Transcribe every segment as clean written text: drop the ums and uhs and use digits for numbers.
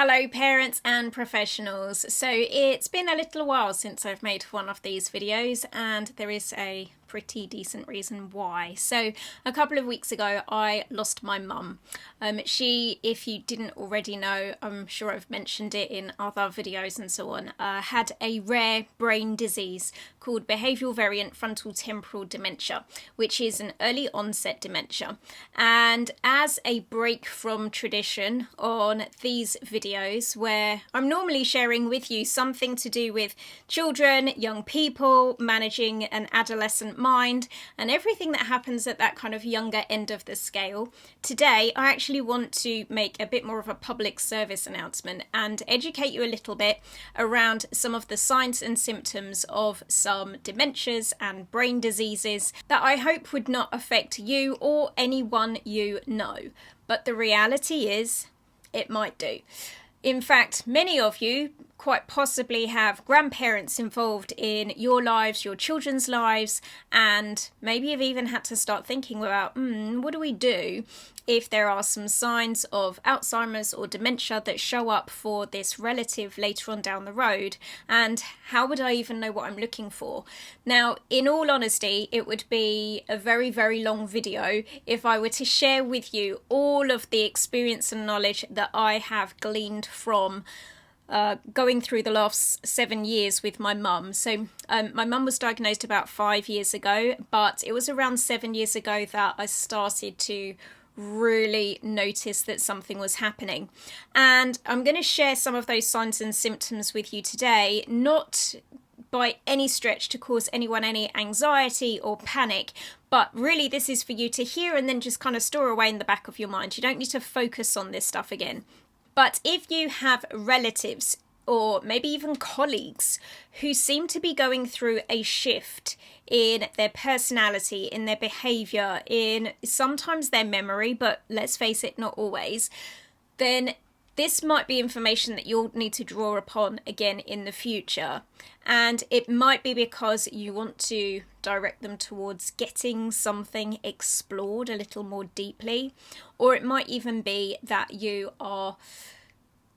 Hello parents and professionals. So it's been a little while since I've made one of these videos and there is a pretty decent reason why. So a couple of weeks ago I lost my mum. She, if you didn't already know, I'm sure I've mentioned it in other videos and so on, had a rare brain disease called behavioural variant frontal temporal dementia, which is an early onset dementia. And as a break from tradition on these videos, where I'm normally sharing with you something to do with children, young people, managing an adolescent mind, and everything that happens at that kind of younger end of the scale, today I actually want to make a bit more of a public service announcement and educate you a little bit around some of the signs and symptoms of some dementias and brain diseases that I hope would not affect you or anyone you know. But the reality is, it might do. In fact, many of you quite possibly have grandparents involved in your lives, your children's lives, and maybe you've even had to start thinking about, what do we do if there are some signs of Alzheimer's or dementia that show up for this relative later on down the road, and how would I even know what I'm looking for? Now, in all honesty, it would be a very, very long video if I were to share with you all of the experience and knowledge that I have gleaned from going through the last 7 years with my mum. So my mum was diagnosed about 5 years ago, but it was around 7 years ago that I started to really notice that something was happening. And I'm going to share some of those signs and symptoms with you today, not by any stretch to cause anyone any anxiety or panic, but really this is for you to hear and then just kind of store away in the back of your mind. You don't need to focus on this stuff again. But if you have relatives or maybe even colleagues who seem to be going through a shift in their personality, in their behaviour, in sometimes their memory, but let's face it, not always, then this might be information that you'll need to draw upon again in the future. And it might be because you want to direct them towards getting something explored a little more deeply, or it might even be that you are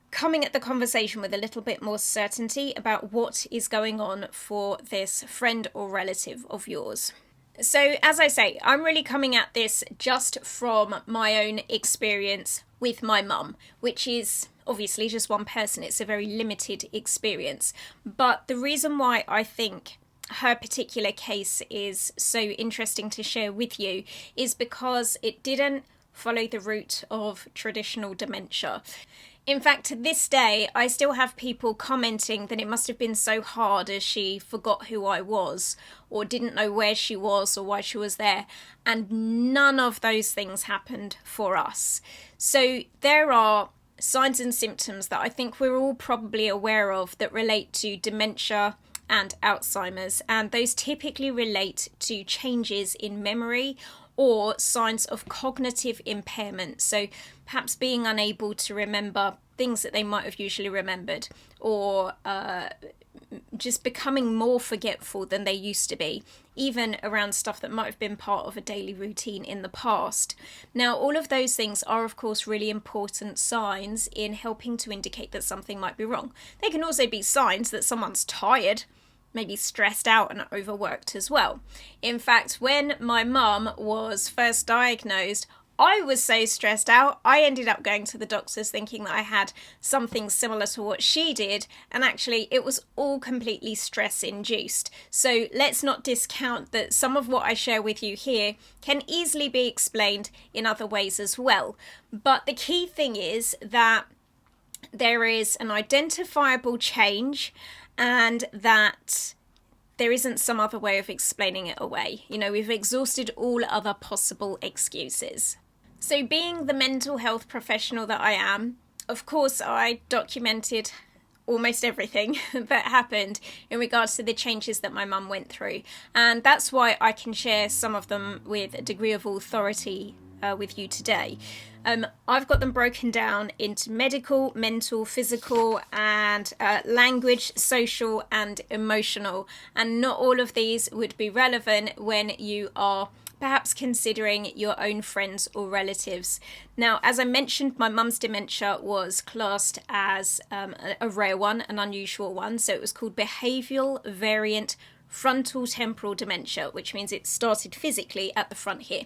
coming at the conversation with a little bit more certainty about what is going on for this friend or relative of yours. So as I say, I'm really coming at this just from my own experience with my mum, which is obviously just one person. It's a very limited experience. But the reason why I think her particular case is so interesting to share with you is because it didn't follow the route of traditional dementia. In fact, to this day, I still have people commenting that it must have been so hard as she forgot who I was, or didn't know where she was or why she was there, and none of those things happened for us. So there are signs and symptoms that I think we're all probably aware of that relate to dementia and Alzheimer's, and those typically relate to changes in memory or signs of cognitive impairment. So perhaps being unable to remember things that they might have usually remembered, or just becoming more forgetful than they used to be, even around stuff that might have been part of a daily routine in the past. Now, all of those things are, of course, really important signs in helping to indicate that something might be wrong. They can also be signs that someone's tired, maybe stressed out and overworked as well. In fact, when my mum was first diagnosed, I was so stressed out, I ended up going to the doctors thinking that I had something similar to what she did, and actually it was all completely stress-induced. So let's not discount that some of what I share with you here can easily be explained in other ways as well. But the key thing is that there is an identifiable change, and that there isn't some other way of explaining it away. You know, we've exhausted all other possible excuses. So being the mental health professional that I am, of course I documented almost everything that happened in regards to the changes that my mum went through. And that's why I can share some of them with a degree of authority with you today. I've got them broken down into medical, mental, physical, and language, social, and emotional. And not all of these would be relevant when you are perhaps considering your own friends or relatives. Now, as I mentioned, my mum's dementia was classed as a rare one, an unusual one. So it was called behavioural variant frontal temporal dementia, which means it started physically at the front here.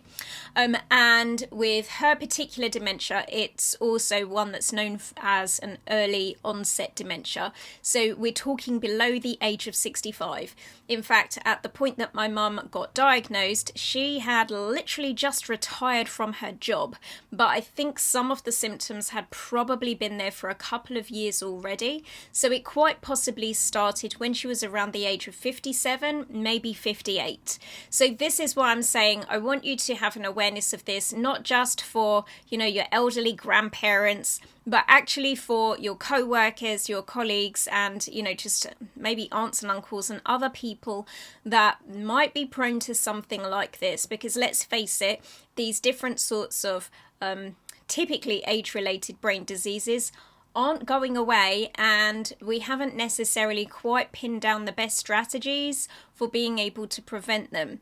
And with her particular dementia, it's also one that's known as an early onset dementia. So we're talking below the age of 65. In fact, at the point that my mum got diagnosed, she had literally just retired from her job. But I think some of the symptoms had probably been there for a couple of years already. So it quite possibly started when she was around the age of 57, maybe 58. So this is why I'm saying I want you to have an awareness of this, not just for, your elderly grandparents, but actually for your co-workers, your colleagues, and, just maybe aunts and uncles and other people that might be prone to something like this. Because let's face it, these different sorts of typically age-related brain diseases aren't going away, and we haven't necessarily quite pinned down the best strategies for being able to prevent them.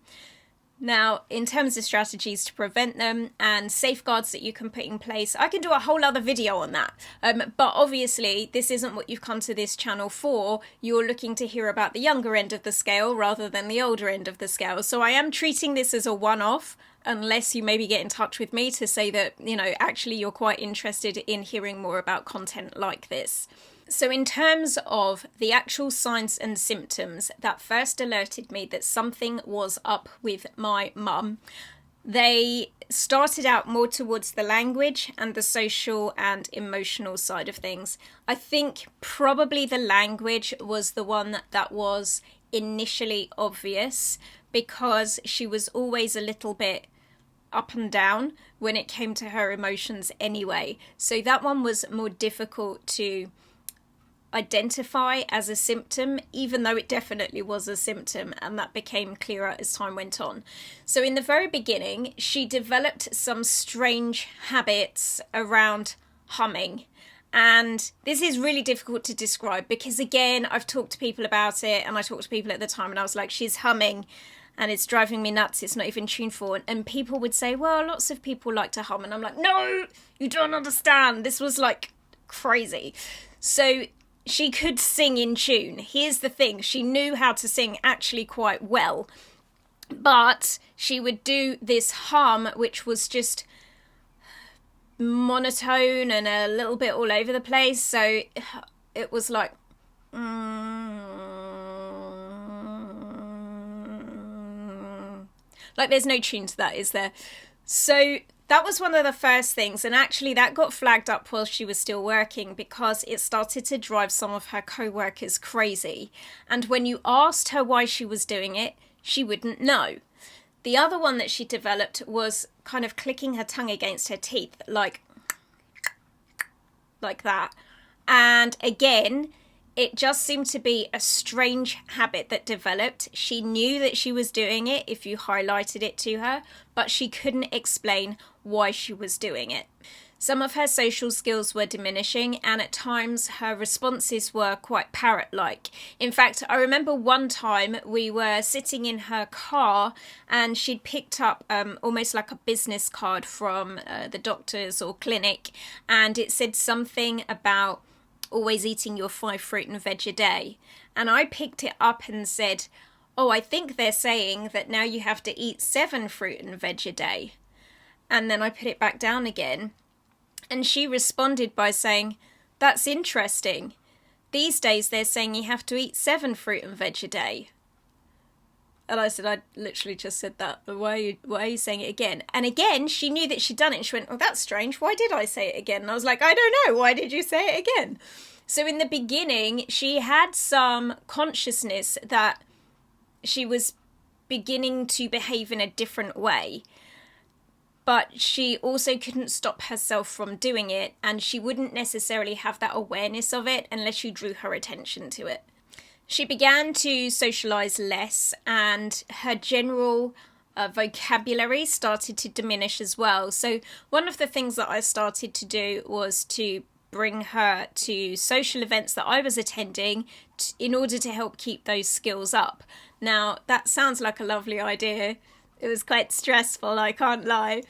Now, in terms of strategies to prevent them and safeguards that you can put in place, I can do a whole other video on that. But obviously, this isn't what you've come to this channel for. You're looking to hear about the younger end of the scale rather than the older end of the scale. So I am treating this as a one-off, unless you maybe get in touch with me to say that, actually you're quite interested in hearing more about content like this. So in terms of the actual signs and symptoms that first alerted me that something was up with my mum, they started out more towards the language and the social and emotional side of things. I think probably the language was the one that was initially obvious, because she was always a little bit up and down when it came to her emotions anyway. So that one was more difficult to identify as a symptom, even though it definitely was a symptom, and that became clearer as time went on. So in the very beginning, she developed some strange habits around humming. And this is really difficult to describe because, again, I've talked to people about it, and I talked to people at the time and I was like, she's humming and it's driving me nuts, it's not even tuneful. And people would say, well, lots of people like to hum. And I'm like, no, you don't understand. This was like crazy. So she could sing in tune. Here's the thing. She knew how to sing actually quite well. But she would do this hum, which was just monotone and a little bit all over the place. So it was like... like there's no tune to that, is there? So that was one of the first things, and actually that got flagged up while she was still working because it started to drive some of her co-workers crazy. And when you asked her why she was doing it, she wouldn't know. The other one that she developed was kind of clicking her tongue against her teeth, like that. And again, it just seemed to be a strange habit that developed. She knew that she was doing it if you highlighted it to her, but she couldn't explain why she was doing it. Some of her social skills were diminishing, and at times her responses were quite parrot-like. In fact, I remember one time we were sitting in her car and she'd picked up almost like a business card from the doctors or clinic, and it said something about always eating your 5 fruit and veg a day. And I picked it up and said, oh, I think they're saying that now you have to eat 7 fruit and veg a day. And then I put it back down again. And she responded by saying, that's interesting. These days they're saying you have to eat 7 fruit and veg a day. And I said, I literally just said that. Why are you saying it again? And again, she knew that she'd done it. And she went, oh, that's strange. Why did I say it again? And I was like, I don't know. Why did you say it again? So in the beginning, she had some consciousness that she was beginning to behave in a different way. But she also couldn't stop herself from doing it. And she wouldn't necessarily have that awareness of it unless you drew her attention to it. She began to socialise less, and her general vocabulary started to diminish as well. So one of the things that I started to do was to bring her to social events that I was attending in order to help keep those skills up. Now, that sounds like a lovely idea It was quite stressful, I can't lie,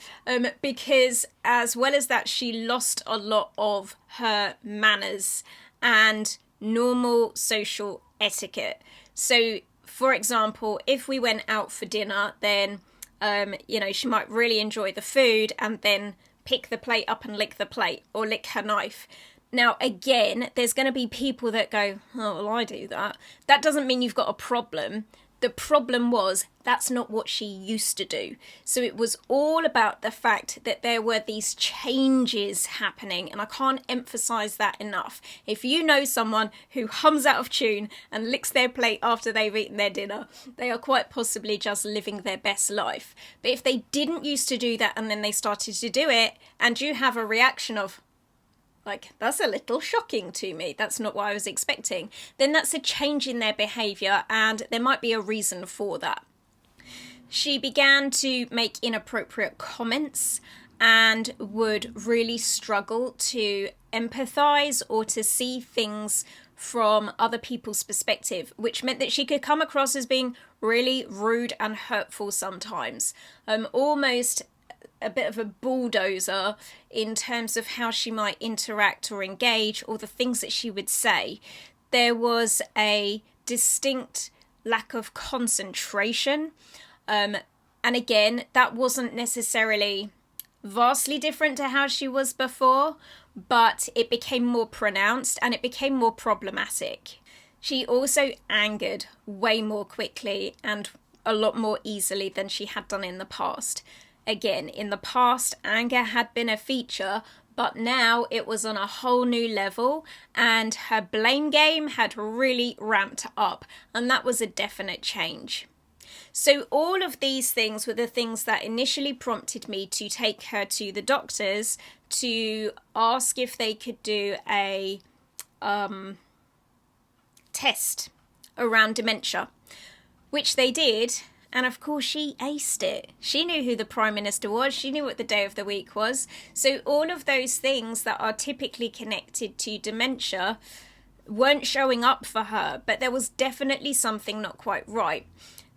because as well as that, she lost a lot of her manners and normal social etiquette. So, for example, if we went out for dinner, then, she might really enjoy the food and then pick the plate up and lick the plate or lick her knife. Now, again, there's going to be people that go, oh, well, I do that. That doesn't mean you've got a problem. The problem was that's not what she used to do. So it was all about the fact that there were these changes happening, and I can't emphasize that enough. If you know someone who hums out of tune and licks their plate after they've eaten their dinner, they are quite possibly just living their best life. But if they didn't used to do that and then they started to do it, and you have a reaction of, like, that's a little shocking to me, that's not what I was expecting, then that's a change in their behaviour, and there might be a reason for that. She began to make inappropriate comments and would really struggle to empathise or to see things from other people's perspective, which meant that she could come across as being really rude and hurtful sometimes, almost a bit of a bulldozer in terms of how she might interact or engage, or the things that she would say. There was a distinct lack of concentration. And again, that wasn't necessarily vastly different to how she was before, but it became more pronounced and it became more problematic. She also angered way more quickly and a lot more easily than she had done in the past. Again, in the past, anger had been a feature, but now it was on a whole new level, and her blame game had really ramped up, and that was a definite change. So all of these things were the things that initially prompted me to take her to the doctors to ask if they could do a test around dementia, which they did. And of course, she aced it. She knew who the Prime Minister was. She knew what the day of the week was. So all of those things that are typically connected to dementia weren't showing up for her, but there was definitely something not quite right.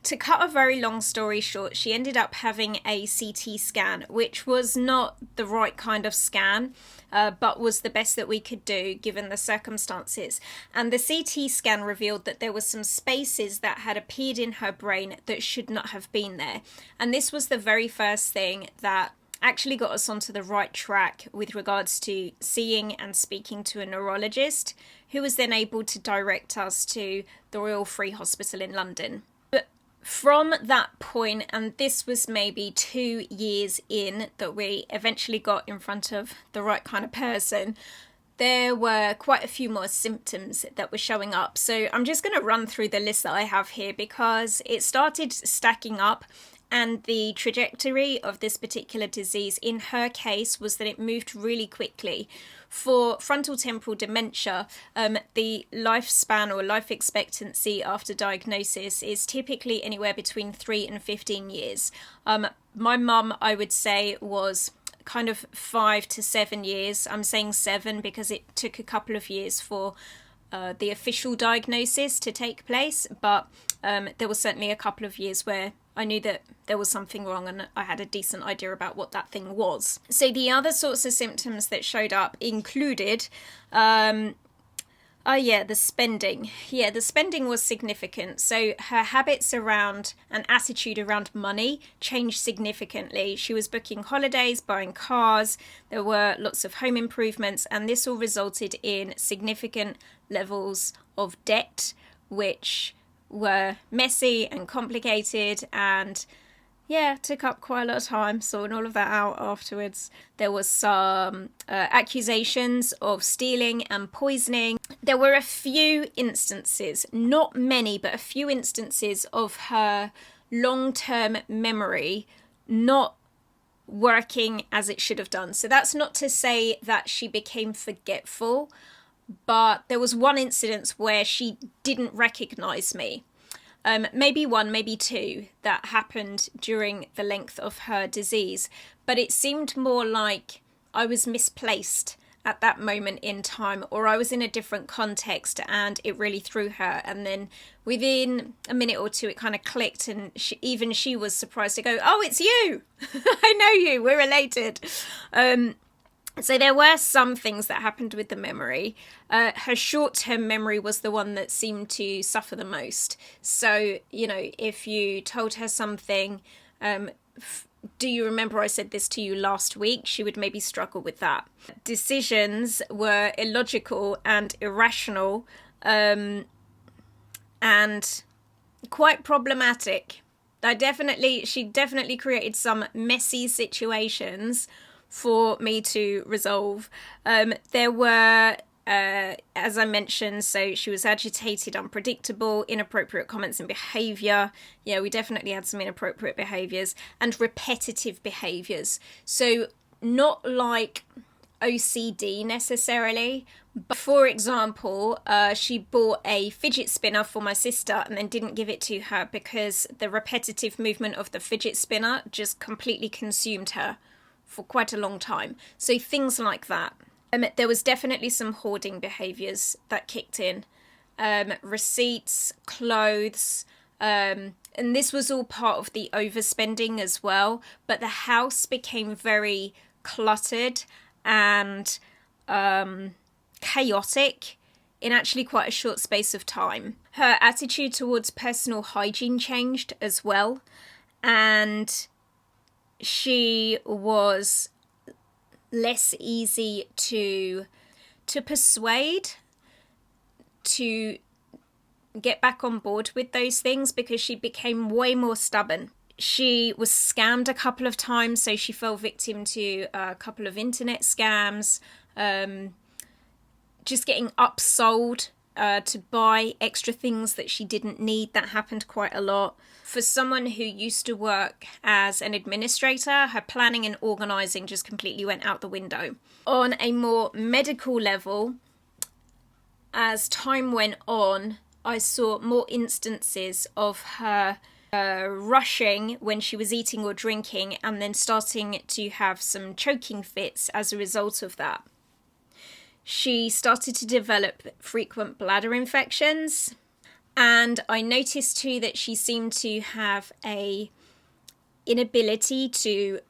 To cut a very long story short, she ended up having a CT scan, which was not the right kind of scan, but was the best that we could do given the circumstances. And the CT scan revealed that there were some spaces that had appeared in her brain that should not have been there. And this was the very first thing that actually got us onto the right track with regards to seeing and speaking to a neurologist, who was then able to direct us to the Royal Free Hospital in London. From that point, and this was maybe 2 years in that we eventually got in front of the right kind of person, there were quite a few more symptoms that were showing up. So I'm just going to run through the list that I have here because it started stacking up, and the trajectory of this particular disease in her case was that it moved really quickly. For frontotemporal dementia, the lifespan or life expectancy after diagnosis is typically anywhere between 3 and 15 years. My mum, I would say, was kind of 5 to 7 years. I'm saying 7 because it took a couple of years for the official diagnosis to take place, but there was certainly a couple of years where I knew that there was something wrong and I had a decent idea about what that thing was. So the other sorts of symptoms that showed up included, the spending. Yeah, the spending was significant. So her habits around and attitude around money changed significantly. She was booking holidays, buying cars, there were lots of home improvements, and this all resulted in significant levels of debt, which were messy and complicated and took up quite a lot of time sorting all of that out afterwards. There was some accusations of stealing and poisoning. There were a few instances, not many, but a few instances of her long-term memory not working as it should have done. So that's not to say that she became forgetful, but there was one incident where she didn't recognise me. Maybe one, maybe two, that happened during the length of her disease. But it seemed more like I was misplaced at that moment in time, or I was in a different context and it really threw her. And then within a minute or two, it kind of clicked, and even she was surprised to go, "Oh, it's you! I know you. We're related." So there were some things that happened with the memory. Her short-term memory was the one that seemed to suffer the most. So, you know, if you told her something, do you remember I said this to you last week? She would maybe struggle with that. Decisions were illogical and irrational, and quite problematic. She definitely created some messy situations for me to resolve. There were, as I mentioned, so she was agitated, unpredictable, inappropriate comments and behaviour. Yeah, we definitely had some inappropriate behaviours and repetitive behaviours. So not like OCD necessarily, but for example, she bought a fidget spinner for my sister and then didn't give it to her because the repetitive movement of the fidget spinner just completely consumed her for quite a long time. So things like that. There was definitely some hoarding behaviours that kicked in. Receipts, clothes, and this was all part of the overspending as well. But the house became very cluttered and chaotic in actually quite a short space of time. Her attitude towards personal hygiene changed as well, and she was less easy to persuade to get back on board with those things because she became way more stubborn. She was scammed a couple of times, so she fell victim to a couple of internet scams, just getting upsold to buy extra things that she didn't need. That happened quite a lot. For someone who used to work as an administrator, her planning and organising just completely went out the window. On a more medical level, as time went on, I saw more instances of her rushing when she was eating or drinking, and then starting to have some choking fits as a result of that. She started to develop frequent bladder infections, and I noticed too that she seemed to have an inability to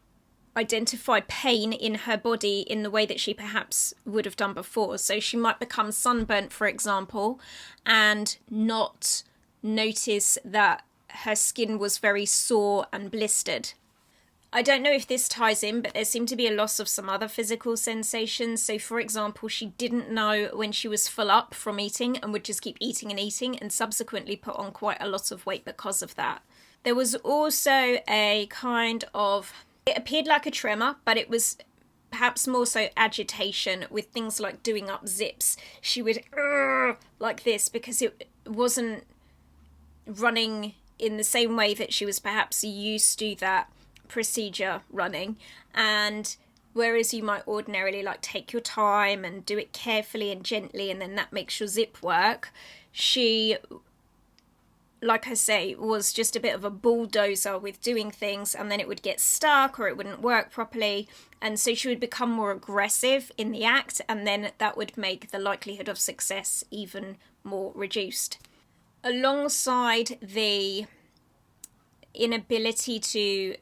identify pain in her body in the way that she perhaps would have done before. So she might become sunburnt, for example, and not notice that her skin was very sore and blistered. I don't know if this ties in, but there seemed to be a loss of some other physical sensations. So, for example, she didn't know when she was full up from eating and would just keep eating and subsequently put on quite a lot of weight because of that. There was also a kind of, it appeared like a tremor, but it was perhaps more so agitation with things like doing up zips. She would like this because it wasn't running in the same way that she was perhaps used to that procedure running. And whereas you might ordinarily like take your time and do it carefully and gently, and then that makes your zip work, she, like I say, was just a bit of a bulldozer with doing things, and then it would get stuck or it wouldn't work properly, and so she would become more aggressive in the act, and then that would make the likelihood of success even more reduced. Alongside the inability to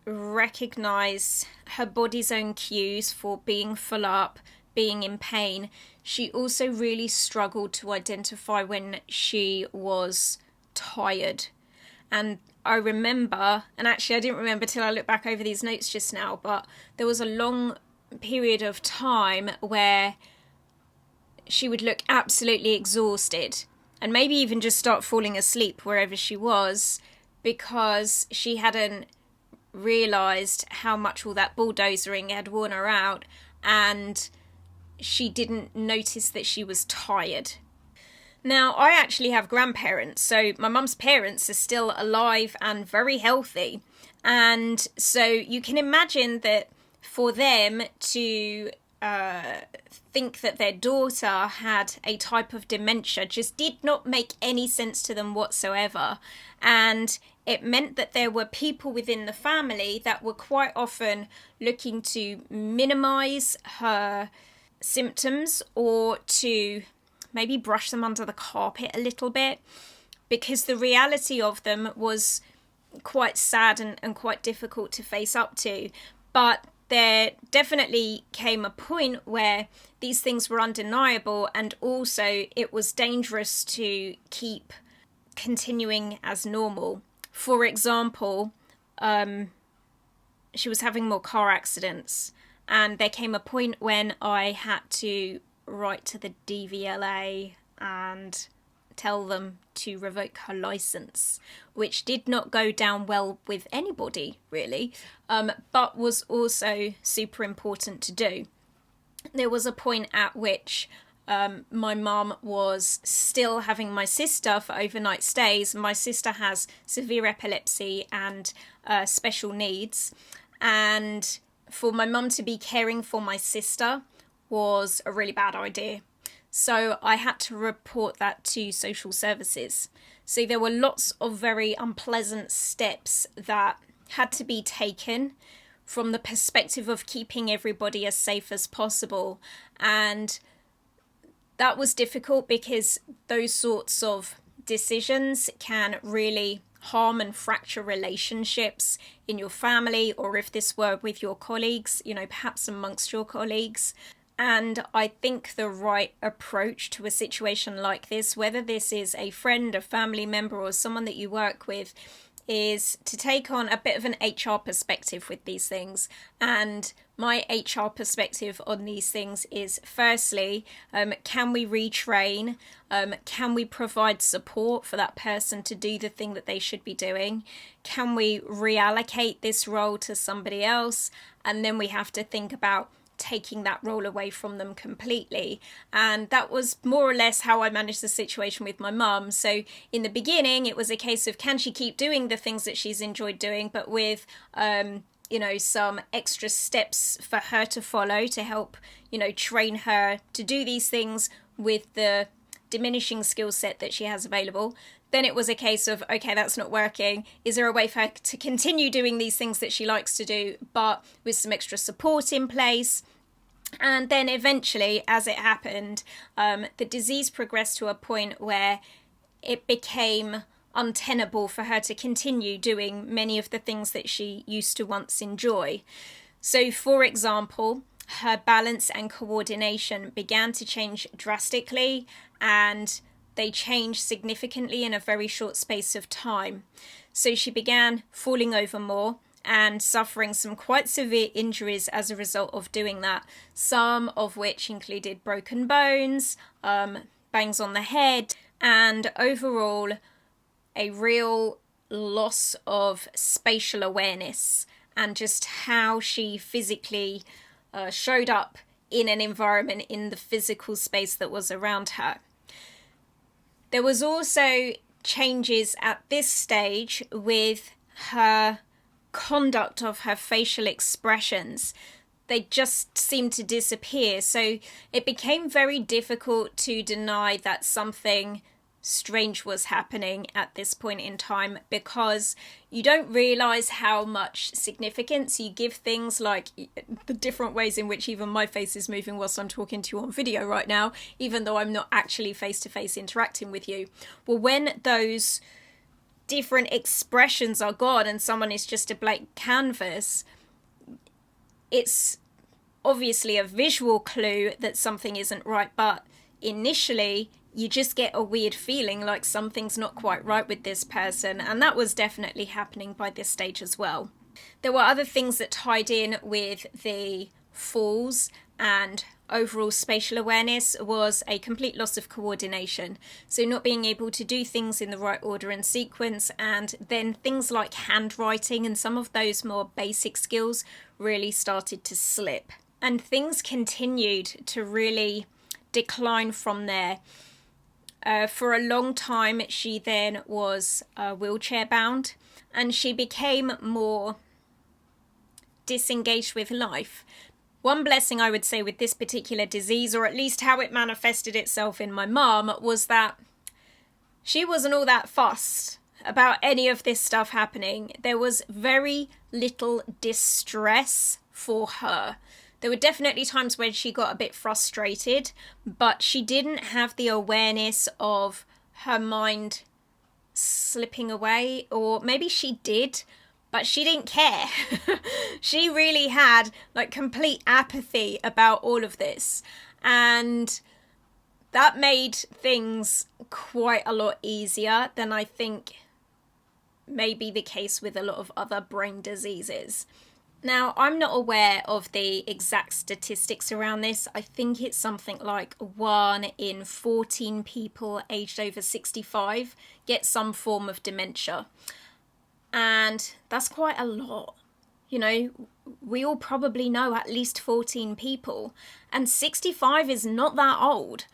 recognize her body's own cues for being full up, being in pain, she also really struggled to identify when she was tired. And I remember, and actually I didn't remember till I looked back over these notes just now, but there was a long period of time where she would look absolutely exhausted and maybe even just start falling asleep wherever she was, because she hadn't realised how much all that bulldozering had worn her out, and she didn't notice that she was tired. Now, I actually have grandparents, so my mum's parents are still alive and very healthy, and so you can imagine that for them to think that their daughter had a type of dementia just did not make any sense to them whatsoever. And it meant that there were people within the family that were quite often looking to minimise her symptoms or to maybe brush them under the carpet a little bit, because the reality of them was quite sad and quite difficult to face up to. But there definitely came a point where these things were undeniable, and also it was dangerous to keep continuing as normal. For example, she was having more car accidents, and there came a point when I had to write to the DVLA and tell them to revoke her license, which did not go down well with anybody really, but was also super important to do. There was a point at which my mum was still having my sister for overnight stays. My sister has severe epilepsy and special needs, and for my mum to be caring for my sister was a really bad idea. So I had to report that to social services. So there were lots of very unpleasant steps that had to be taken from the perspective of keeping everybody as safe as possible. And that was difficult because those sorts of decisions can really harm and fracture relationships in your family, or if this were with your colleagues, perhaps amongst your colleagues. And I think the right approach to a situation like this, whether this is a friend, a family member, or someone that you work with, is to take on a bit of an HR perspective with these things. And my HR perspective on these things is, firstly, can we retrain? Can we provide support for that person to do the thing that they should be doing? Can we reallocate this role to somebody else? And then we have to think about taking that role away from them completely. And that was more or less how I managed the situation with my mum. So in the beginning, it was a case of, can she keep doing the things that she's enjoyed doing, but with some extra steps for her to follow to help train her to do these things with the diminishing skill set that she has available. Then it was a case of, okay, that's not working. Is there a way for her to continue doing these things that she likes to do, but with some extra support in place? And then eventually, as it happened, the disease progressed to a point where it became untenable for her to continue doing many of the things that she used to once enjoy. So, for example, her balance and coordination began to change drastically, and they changed significantly in a very short space of time. So she began falling over more and suffering some quite severe injuries as a result of doing that, some of which included broken bones, bangs on the head, and overall a real loss of spatial awareness and just how she physically showed up in an environment, in the physical space that was around her. There was also changes at this stage with her conduct of her facial expressions. They just seemed to disappear. So it became very difficult to deny that something strange was happening at this point in time, because you don't realize how much significance you give things like the different ways in which even my face is moving whilst I'm talking to you on video right now, even though I'm not actually face-to-face interacting with you. Well, when those different expressions are gone and someone is just a blank canvas, it's obviously a visual clue that something isn't right, but initially you just get a weird feeling like something's not quite right with this person, and that was definitely happening by this stage as well. There were other things that tied in with the falls and overall spatial awareness. Was a complete loss of coordination, so not being able to do things in the right order and sequence, and then things like handwriting and some of those more basic skills really started to slip, and things continued to really decline from there. For a long time, she then was wheelchair bound, and she became more disengaged with life. One blessing I would say with this particular disease, or at least how it manifested itself in my mum, was that she wasn't all that fussed about any of this stuff happening. There was very little distress for her. There were definitely times when she got a bit frustrated, but she didn't have the awareness of her mind slipping away, or maybe she did, but she didn't care. She really had like complete apathy about all of this, and that made things quite a lot easier than I think may be the case with a lot of other brain diseases. Now, I'm not aware of the exact statistics around this. I think it's something like 1 in 14 people aged over 65 get some form of dementia. And that's quite a lot. You know, we all probably know at least 14 people, and 65 is not that old.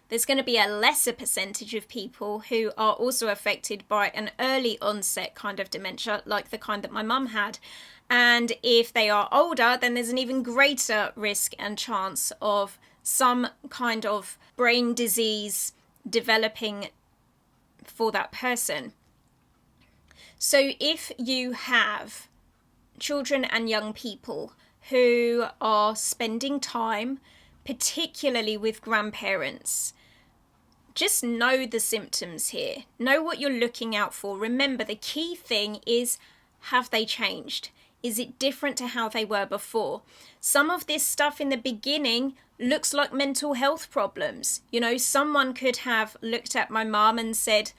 There's going to be a lesser percentage of people who are also affected by an early onset kind of dementia, like the kind that my mum had. And if they are older, then there's an even greater risk and chance of some kind of brain disease developing for that person. So if you have children and young people who are spending time, particularly with grandparents, just know the symptoms here. Know what you're looking out for. Remember, the key thing is, have they changed? Is it different to how they were before? Some of this stuff in the beginning looks like mental health problems. You know, someone could have looked at my mum and said,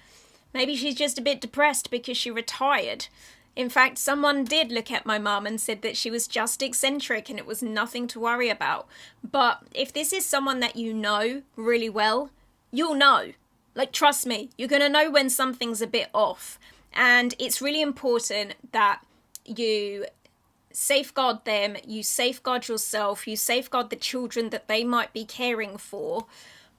maybe she's just a bit depressed because she retired. In fact, someone did look at my mum and said that she was just eccentric and it was nothing to worry about. But if this is someone that you know really well, you'll know. Like, trust me, you're going to know when something's a bit off. And it's really important that you safeguard them, you safeguard yourself, you safeguard the children that they might be caring for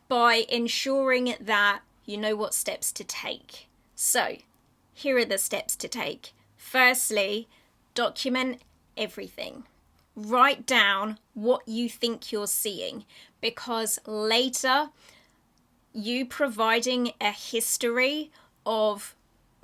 by ensuring that you know what steps to take. So, here are the steps to take. Firstly, document everything. Write down what you think you're seeing, because later, you providing a history of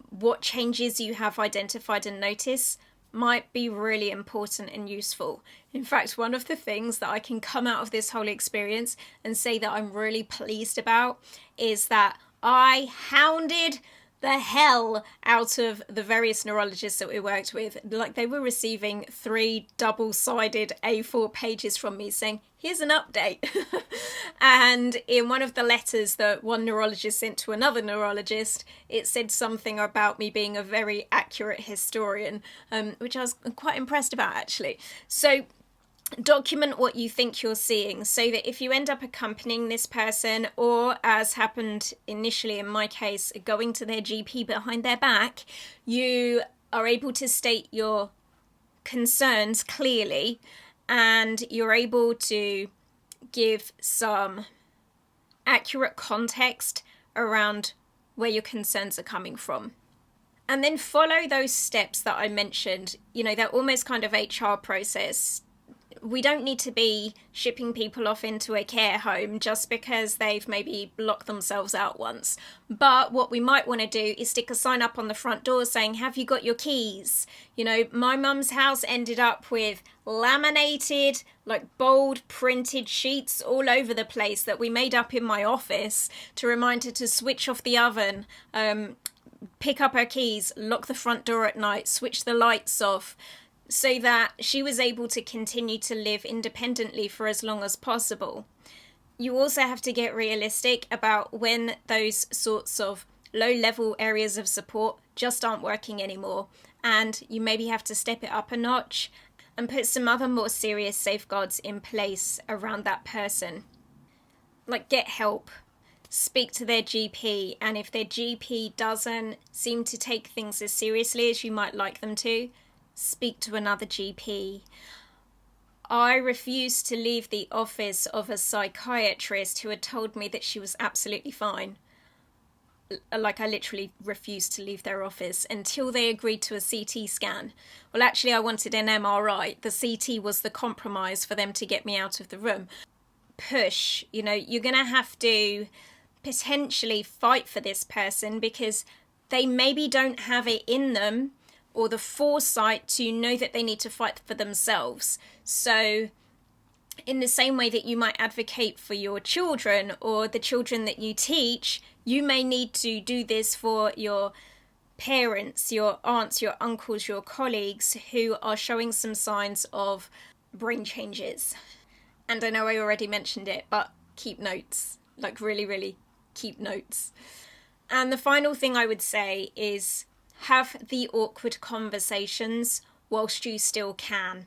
what changes you have identified and noticed might be really important and useful. In fact, one of the things that I can come out of this whole experience and say that I'm really pleased about is that I hounded the hell out of the various neurologists that we worked with. Like, they were receiving 3 double-sided A4 pages from me saying, here's an update. And in one of the letters that one neurologist sent to another neurologist, it said something about me being a very accurate historian, which I was quite impressed about, actually. So document what you think you're seeing, so that if you end up accompanying this person, or as happened initially in my case, going to their GP behind their back, you are able to state your concerns clearly, and you're able to give some accurate context around where your concerns are coming from. And then follow those steps that I mentioned. You know, they're almost kind of HR process. We don't need to be shipping people off into a care home just because they've maybe locked themselves out once. But what we might want to do is stick a sign up on the front door saying, have you got your keys? You know, my mum's house ended up with laminated, like bold printed sheets all over the place that we made up in my office to remind her to switch off the oven, pick up her keys, lock the front door at night, switch the lights off, so that she was able to continue to live independently for as long as possible. You also have to get realistic about when those sorts of low-level areas of support just aren't working anymore, and you maybe have to step it up a notch and put some other more serious safeguards in place around that person. Like, get help. Speak to their GP, and if their GP doesn't seem to take things as seriously as you might like them to, speak to another GP. I refused to leave the office of a psychiatrist who had told me that she was absolutely fine. Like, I literally refused to leave their office until they agreed to a CT scan. Well, actually, I wanted an MRI. The CT was the compromise for them to get me out of the room. Push. You know, you're going to have to potentially fight for this person because they maybe don't have it in them or the foresight to know that they need to fight for themselves. So in the same way that you might advocate for your children or the children that you teach, you may need to do this for your parents, your aunts, your uncles, your colleagues who are showing some signs of brain changes. And I know I already mentioned it, but keep notes. Like really, really keep notes. And the final thing I would say is have the awkward conversations whilst you still can.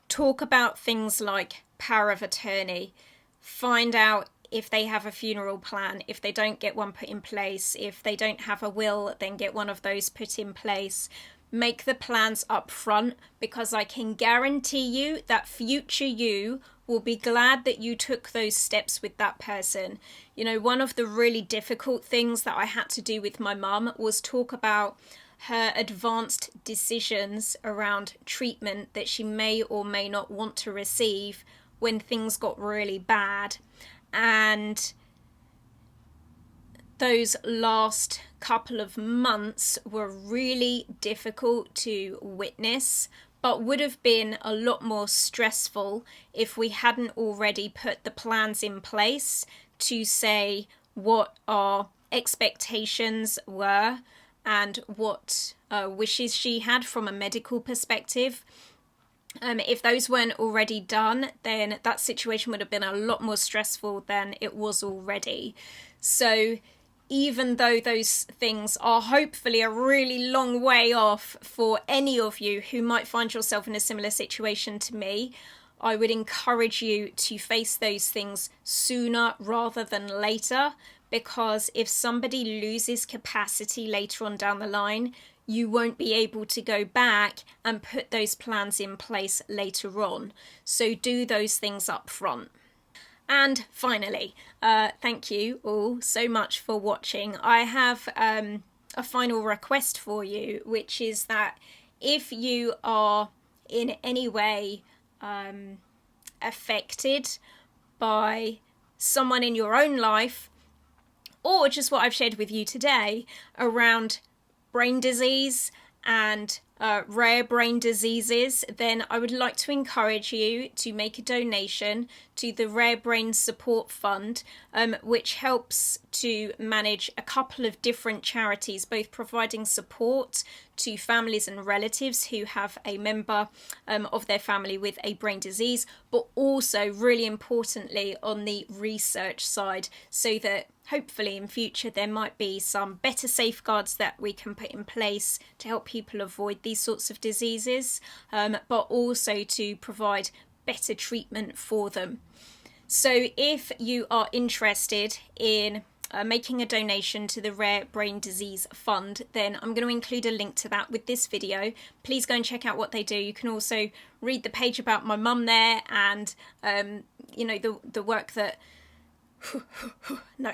Talk about things like power of attorney. Find out if they have a funeral plan. If they don't, get one put in place. If they don't have a will, then get one of those put in place. Make the plans up front, because I can guarantee you that future you will be glad that you took those steps with that person. You know, one of the really difficult things that I had to do with my mum was talk about her advanced decisions around treatment that she may or may not want to receive when things got really bad. And those last couple of months were really difficult to witness, but would have been a lot more stressful if we hadn't already put the plans in place to say what our expectations were and what wishes she had from a medical perspective. If those weren't already done, then that situation would have been a lot more stressful than it was already. So even though those things are hopefully a really long way off for any of you who might find yourself in a similar situation to me, I would encourage you to face those things sooner rather than later, because if somebody loses capacity later on down the line, you won't be able to go back and put those plans in place later on. So do those things up front. And finally, thank you all so much for watching. I have a final request for you, which is that if you are in any way affected by someone in your own life, or just what I've shared with you today around brain disease and rare brain diseases, then I would like to encourage you to make a donation to the Rare Brain Support Fund, which helps to manage a couple of different charities, both providing support to families and relatives who have a member of their family with a brain disease, but also really importantly on the research side, so that hopefully in future there might be some better safeguards that we can put in place to help people avoid these sorts of diseases, but also to provide better treatment for them. So if you are interested in making a donation to the Rare Brain Disease Fund, then I'm going to include a link to that with this video. Please go and check out what they do. You can also read the page about my mum there, and you know, the work that no.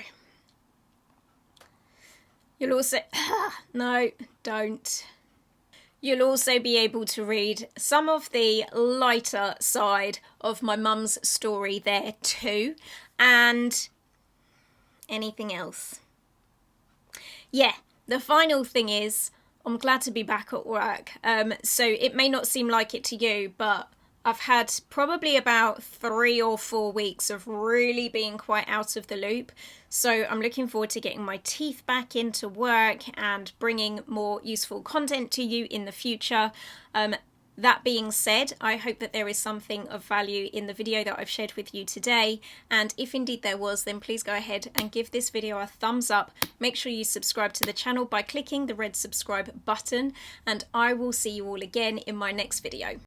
You'll also no, don't. You'll also be able to read some of the lighter side of my mum's story there too, and anything else. Yeah, the final thing is, I'm glad to be back at work. So it may not seem like it to you, but I've had probably about 3 or 4 weeks of really being quite out of the loop. So I'm looking forward to getting my teeth back into work and bringing more useful content to you in the future. That being said, I hope that there is something of value in the video that I've shared with you today. And if indeed there was, then please go ahead and give this video a thumbs up. Make sure you subscribe to the channel by clicking the red subscribe button. And I will see you all again in my next video.